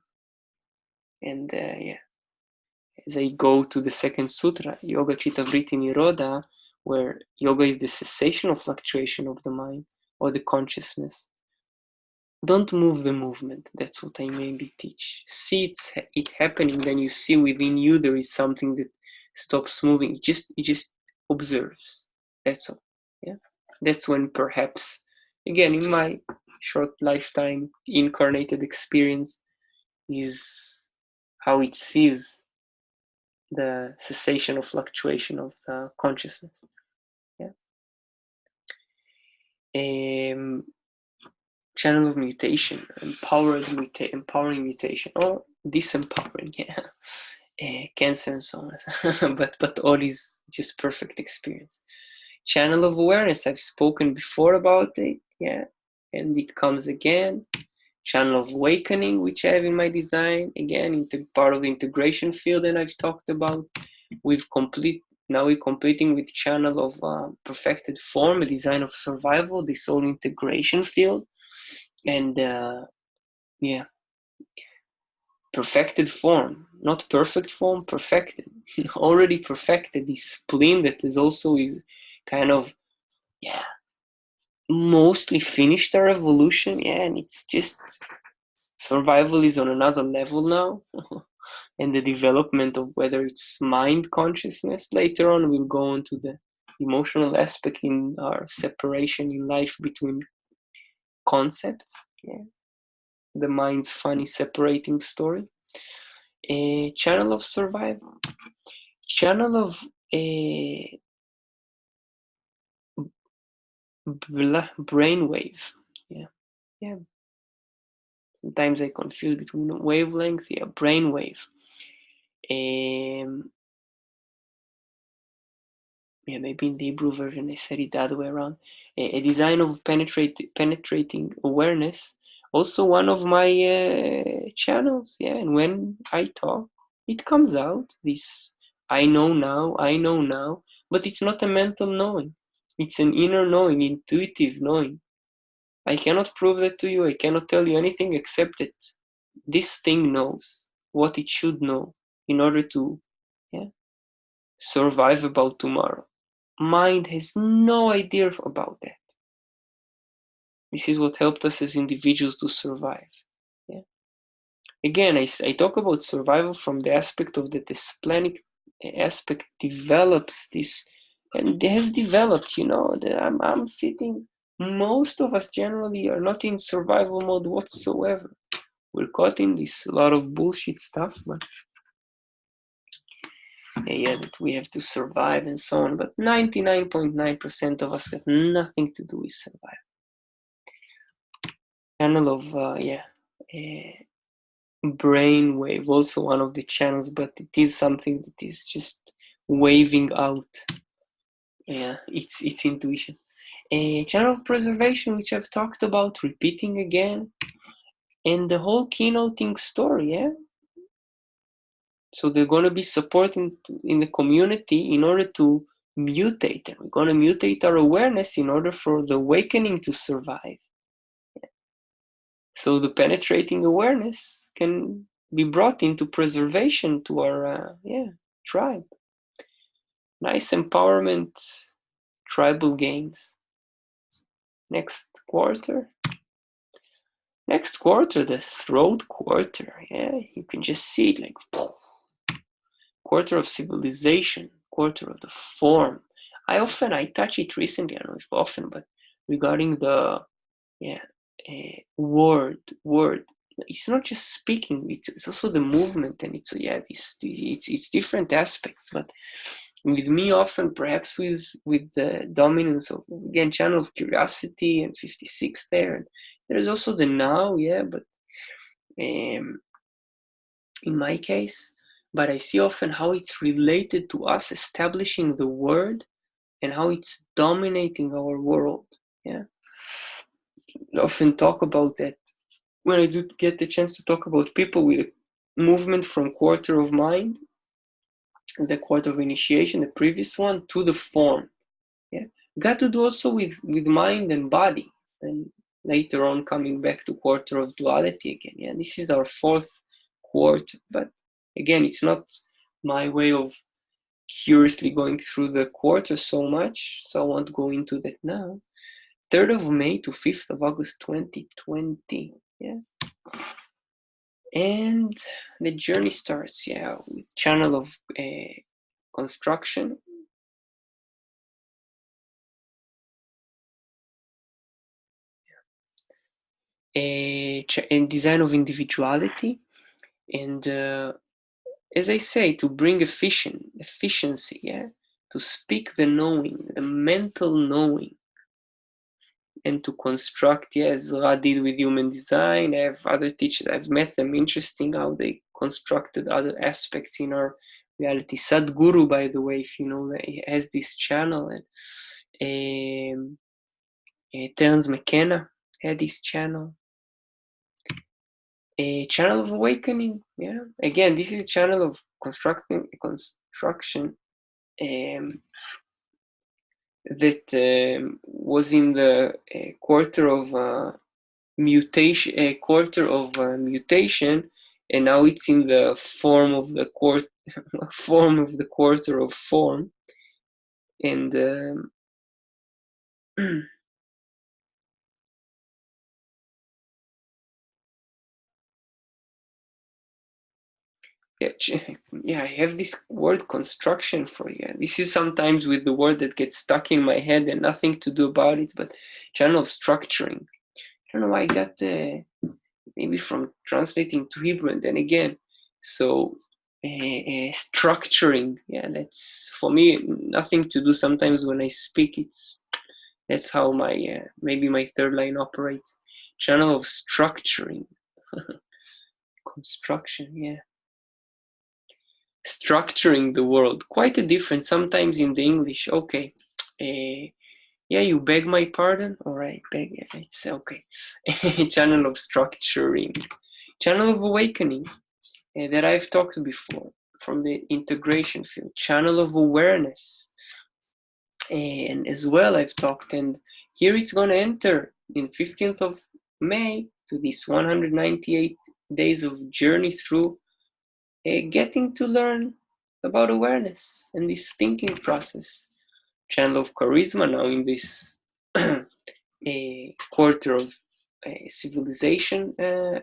A: And as I go to the second sutra, Yoga Chitta Vritti Nirodha, where yoga is the cessation of fluctuation of the mind or the consciousness. Don't move the movement. That's what I mainly teach. See it happening, then you see within you there is something that stops moving. It just observes. That's all. Yeah. That's when perhaps, again, in my short lifetime incarnated experience, is how it sees the cessation of fluctuation of the consciousness. Yeah. Channel of mutation, empowering mutation, or disempowering, cancer and so on. but all is just perfect experience. Channel of awareness, I've spoken before about it, yeah, and it comes again. Channel of awakening, which I have in my design, again, part of the integration field that I've talked about. Now we're completing with channel of perfected form, a design of survival, this whole integration field. And perfected form, not perfect form, perfected. Already perfected, this spleen that is kind of mostly finished our evolution, and it's just survival is on another level now. And the development of whether it's mind consciousness, later on we'll go on to the emotional aspect in our separation in life between concepts. The mind's funny separating story. A channel of survival, channel of brainwave. Sometimes I confuse between wavelength. Brainwave. Maybe in the Hebrew version I said it the other way around. A design of penetrating awareness. Also one of my channels, and when I talk, it comes out, this I know now, but it's not a mental knowing. It's an inner knowing, intuitive knowing. I cannot prove that to you, I cannot tell you anything except that this thing knows what it should know in order to survive about tomorrow. Mind has no idea about that. This is what helped us as individuals to survive. Again, I talk about survival from the aspect of that the splenic aspect develops this, and it has developed, that I'm sitting, most of us generally are not in survival mode whatsoever. We're caught in this a lot of bullshit stuff, but that we have to survive and so on, but 99.9% of us have nothing to do with survival. Channel of brainwave, also one of the channels, but it is something that is just waving out Yeah, it's intuition. A channel of preservation, which I've talked about, repeating again, and the whole keynoting story. Yeah. So they're going to be supporting in the community in order to mutate, and we're going to mutate our awareness in order for the awakening to survive. So the penetrating awareness can be brought into preservation to our tribe. Nice empowerment, tribal gains. Next quarter, the throat quarter. Yeah, you can just see it like quarter of civilization, quarter of the form. I touch it recently, I don't know if often, but regarding the word. It's not just speaking; it's also the movement, and it's different aspects. But with me, often perhaps with the dominance of again channel of curiosity and 56 there. And there's also the now, but in my case, but I see often how it's related to us establishing the word and how it's dominating our world. Yeah, I often talk about that when I do get the chance to talk about people with a movement from quarter of mind, the quarter of initiation, the previous one, to the form. Yeah, got to do also with mind and body, and later on coming back to quarter of duality again. Yeah, this is our fourth quarter, but again, it's not my way of curiously going through the quarter so much, so I won't go into that now. 3rd of May to 5th of August 2020. Yeah. And the journey starts, with channel of construction. And design of individuality. And as I say, to bring efficiency, to speak the knowing, the mental knowing, and to construct, as Ra did with human design. I have other teachers, I've met them, interesting how they constructed other aspects in our reality. Sadhguru, by the way, if you know that, he has this channel, and Terence McKenna had this channel. A channel of awakening, Again, this is a channel of construction that was in the quarter of mutation, and now it's in the form of the quarter of form, and I have this word construction for you. This is sometimes with the word that gets stuck in my head and nothing to do about it, but channel of structuring. I don't know why I got maybe from translating to Hebrew, and then again, so structuring, that's for me nothing to do. Sometimes when I speak, that's how my maybe my third line operates. Channel of structuring. Construction, structuring the world, quite a difference sometimes in the English. Okay, you beg my pardon. All right, beg. It's okay. Channel of structuring, channel of awakening, that I've talked before from the integration field. Channel of awareness, and as well I've talked, and here it's going to enter in 15th of May to this 198 days of journey through getting to learn about awareness and this thinking process. Channel of charisma now in this quarter of civilization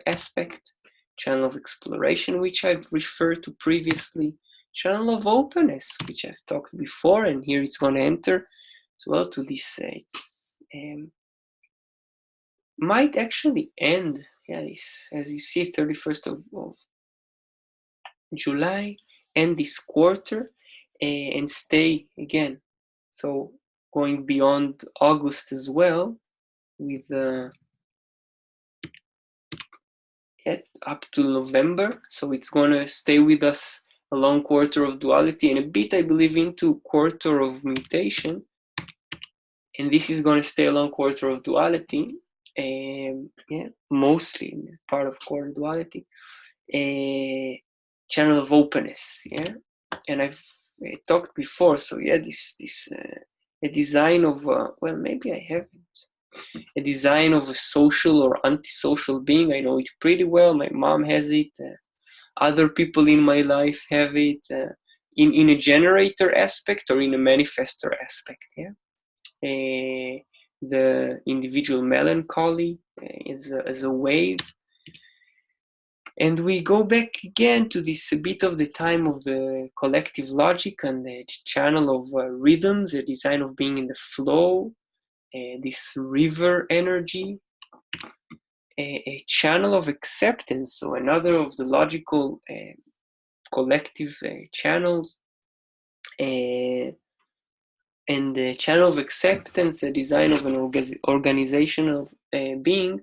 A: aspect. Channel of exploration, which I've referred to previously. Channel of openness, which I've talked before, and here it's going to enter as well to this. It's might actually end, this, as you see, 31st of July, end this quarter, and stay again. So going beyond August as well, with up to November. So it's going to stay with us a long quarter of duality and a bit, I believe, into quarter of mutation, and this is going to stay along quarter of duality, mostly part of quarter duality, a channel of openness, and I've talked before, so this a design of well, maybe I haven't, a design of a social or antisocial being. I know it pretty well. My mom has it, other people in my life have it, in a generator aspect or in a manifestor aspect, the individual melancholy as a wave. And we go back again to this a bit of the time of the collective logic and the channel of rhythms, a design of being in the flow, this river energy, a channel of acceptance, so another of the logical collective channels, and the channel of acceptance, the design of an organizational being.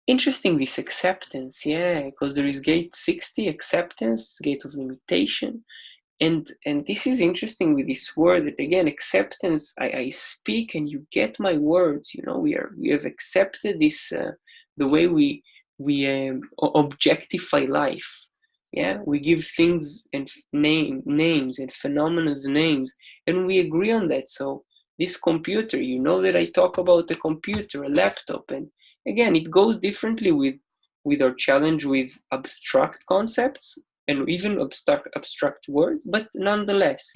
A: Interesting, this acceptance, because there is gate 60, acceptance, gate of limitation, and this is interesting with this word that again, acceptance. I speak and you get my words. We have accepted this, the way we objectify life. We give things and names and phenomena names, and we agree on that. So this computer, that I talk about a computer, a laptop, and again, it goes differently with our challenge with abstract concepts and even abstract words, but nonetheless,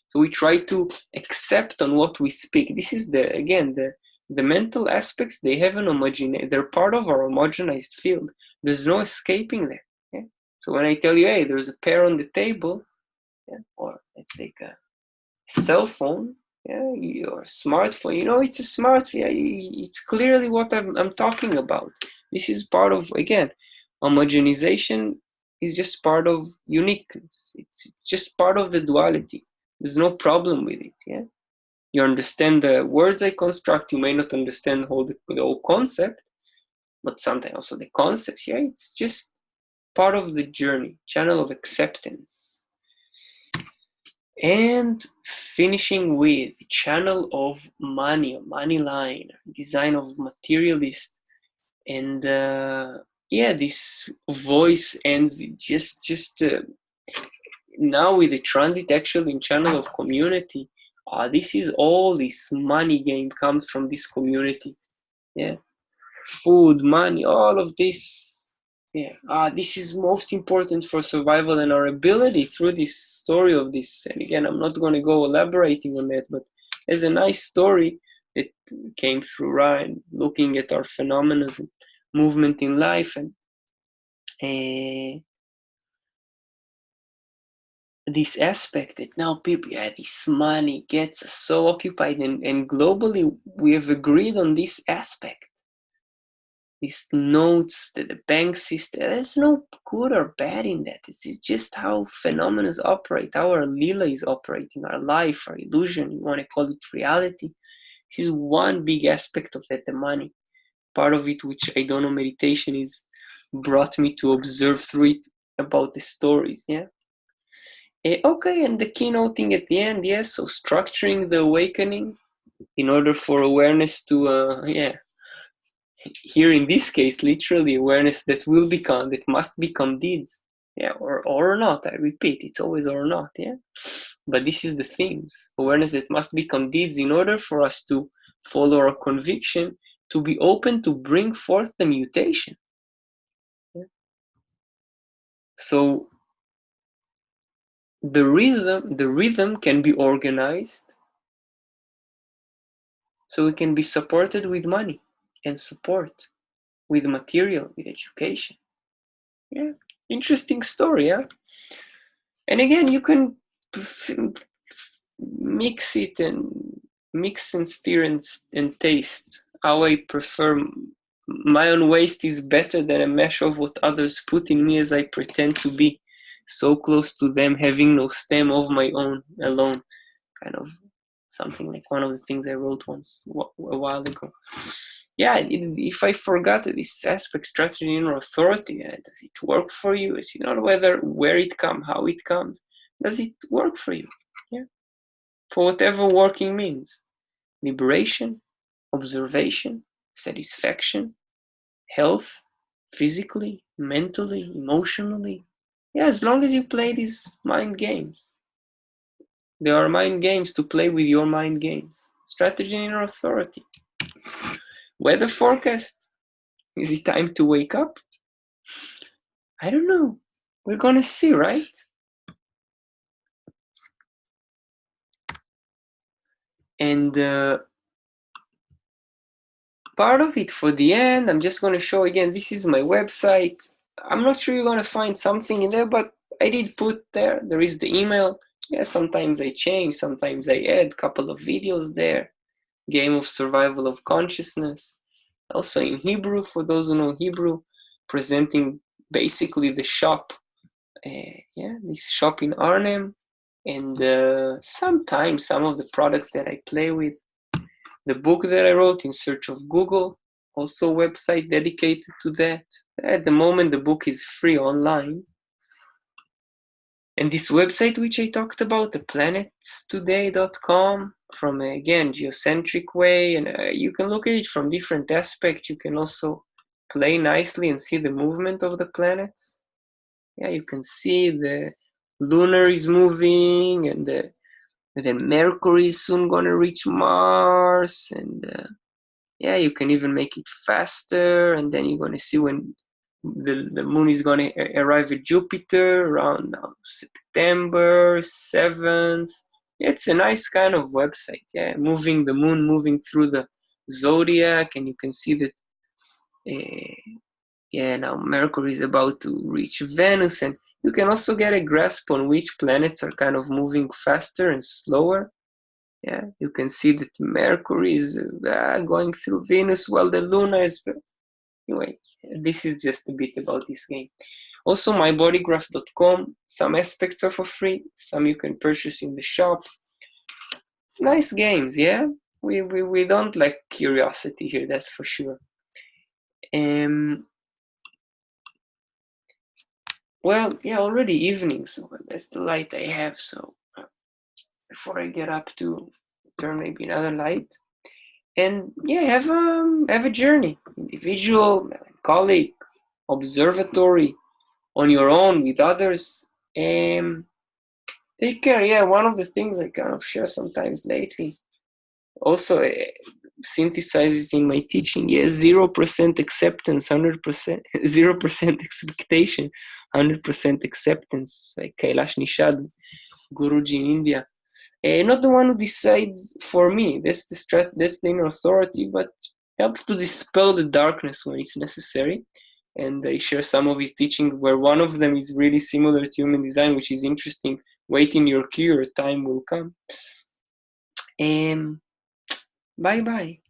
A: So we try to accept on what we speak. This is the mental aspects. They have they're part of our homogenized field. There's no escaping them. So when I tell you, hey, there's a pair on the table, or let's take a cell phone, or smartphone, it's a smartphone. It's clearly what I'm talking about. This is part of, again, homogenization is just part of uniqueness. It's just part of the duality. There's no problem with it. You understand the words I construct. You may not understand the whole concept, but sometimes also the concepts. It's just part of the journey, channel of acceptance. And finishing with channel of money line, design of materialist, and this voice ends just now with the transit actually in channel of community. This money game comes from this community. Food, money, all of this. This is most important for survival and our ability through this story of this. And again, I'm not going to go elaborating on that, but there's a nice story that came through Ryan, looking at our phenomena and movement in life, and this aspect that now people, this money gets us so occupied, and globally we have agreed on this aspect. These notes, the bank system, there's no good or bad in that. This is just how phenomena operate, how our lila is operating, our life, our illusion, you want to call it reality. This is one big aspect of that, the money. Part of it, which I don't know, meditation is brought me to observe through it about the stories, Okay, and the keynoting at the end, so structuring the awakening in order for awareness to, here in this case, literally awareness that must become deeds, or not. I repeat, it's always or not, But this is the themes, awareness that must become deeds in order for us to follow our conviction, to be open to bring forth the mutation. So the rhythm can be organized, so it can be supported with money and support, with material, with education. Interesting story, And again, you can mix and stir and taste. How I prefer. My own waste is better than a mesh of what others put in me as I pretend to be, so close to them, having no stem of my own alone. Kind of something like one of the things I wrote once a while ago. If I forgot this aspect, strategy and authority, does it work for you? It's not where it comes, how it comes. Does it work for you? For whatever working means. liberation, observation, satisfaction, health, physically, mentally, emotionally. Yeah, as long as you play these mind games. There are mind games to play with your mind games. Strategy and inner authority. Weather forecast. Is it time to wake up? I don't know. We're gonna see, right? And part of it for the end, I'm just gonna show again, this is my website. I'm not sure you're gonna find something in there, but I did put there is the email. Yeah, sometimes I change, sometimes I add a couple of videos there. Game of survival of consciousness. Also in Hebrew, for those who know Hebrew, presenting basically the shop. This shop in Arnhem. And sometimes some of the products that I play with. The book that I wrote, In Search of Google, also a website dedicated to that. At the moment, the book is free online. And this website which I talked about, the planetstoday.com, from again, geocentric way, and you can look at it from different aspects. You can also play nicely and see the movement of the planets. Yeah, you can see the lunar is moving, and then Mercury is soon gonna reach Mars, and yeah, you can even make it faster, and then you're gonna see when the moon is gonna arrive at Jupiter around September 7th. Yeah, it's a nice kind of website. Yeah, moving the moon, moving through the zodiac, and you can see that. Yeah, now Mercury is about to reach Venus, and you can also get a grasp on which planets are kind of moving faster and slower. Yeah, you can see that Mercury is going through Venus while the Luna is. Anyway, this is just a bit about this game. Also, mybodygraph.com, some aspects are for free, some you can purchase in the shop. Nice games, yeah? We don't lack curiosity here, that's for sure. Well, yeah, already evening, so that's the light I have, so before I get up to turn maybe another light. And yeah, have a journey, individual, melancholic, observatory, on your own with others. Take care. Yeah, one of the things I kind of share sometimes lately, also synthesizes in my teaching. Yeah, 0% acceptance, 100%, 0% expectation, 100% acceptance. Like Kailash Nishad, Guruji in India. Not the one who decides for me. That's the inner authority, but helps to dispel the darkness when it's necessary. And I share some of his teaching where one of them is really similar to human design, which is interesting. Wait in your queue, your time will come. Bye-bye.